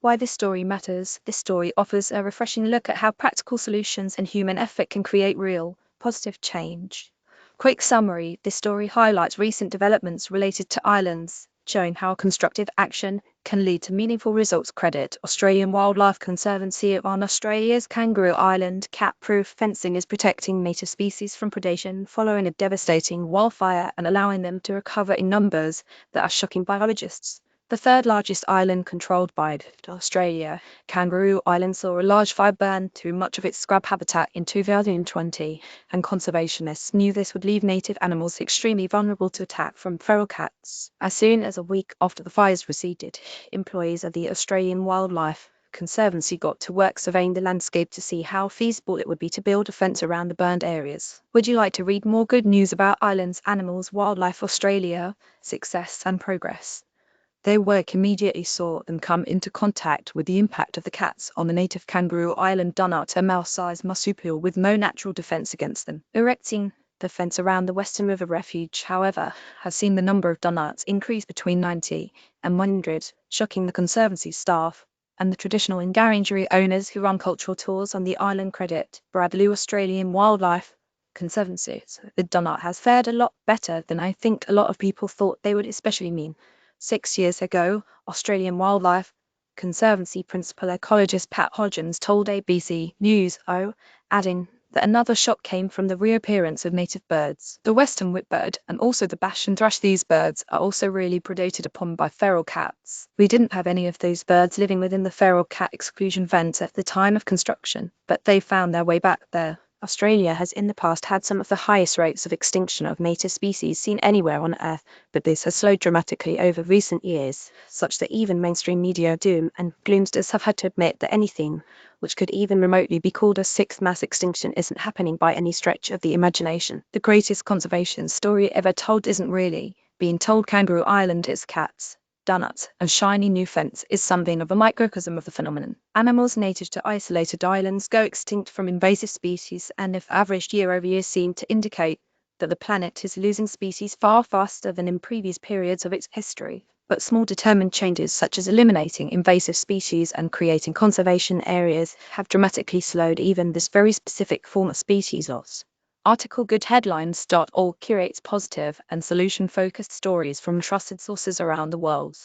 Why this story matters. This story offers a refreshing look at how practical solutions and human effort can create real, positive change. Quick summary. This story highlights recent developments related to islands, showing how constructive action can lead to meaningful results. Credit Australian Wildlife Conservancy. On Australia's Kangaroo Island, cat-proof fencing is protecting native species from predation following a devastating wildfire and allowing them to recover in numbers that are shocking biologists. The third largest island controlled by Australia, Kangaroo Island saw a large fire burn through much of its scrub habitat in 2020, and conservationists knew this would leave native animals extremely vulnerable to attack from feral cats. As soon as a week after the fires receded, employees of the Australian Wildlife Conservancy got to work surveying the landscape to see how feasible it would be to build a fence around the burned areas. Would you like to read more good news about islands, animals, wildlife, Australia, success and progress? Their work immediately saw them come into contact with the impact of the cats on the native Kangaroo Island Dunnart, a mouse-sized marsupial with no natural defense against them. Erecting the fence around the Western River Refuge, however, has seen the number of Dunnarts increase between 90 and 100, shocking the Conservancy staff and the traditional Endangered owners who run cultural tours on the island. Credit Bradley Australian Wildlife Conservancy. The Dunnart has fared a lot better than I think a lot of people thought they would, especially mean. 6 years ago, Australian Wildlife Conservancy principal ecologist Pat Hodgins told ABC News, adding that another shock came from the reappearance of native birds. The western whipbird and also the bash and thrush. These birds are also really predated upon by feral cats. We didn't have any of those birds living within the feral cat exclusion fence at the time of construction, but they found their way back there. Australia has in the past had some of the highest rates of extinction of native species seen anywhere on Earth, but this has slowed dramatically over recent years, such that even mainstream media doom and gloomsters have had to admit that anything which could even remotely be called a sixth mass extinction isn't happening by any stretch of the imagination. The greatest conservation story ever told isn't really being told. Kangaroo Island, its cats, Dunnarts, and shiny new fence is something of a microcosm of the phenomenon. Animals native to isolated islands go extinct from invasive species, and if averaged year over year seem to indicate that the planet is losing species far faster than in previous periods of its history. But small determined changes such as eliminating invasive species and creating conservation areas have dramatically slowed even this very specific form of species loss. Article goodheadlines.org curates positive and solution-focused stories from trusted sources around the world.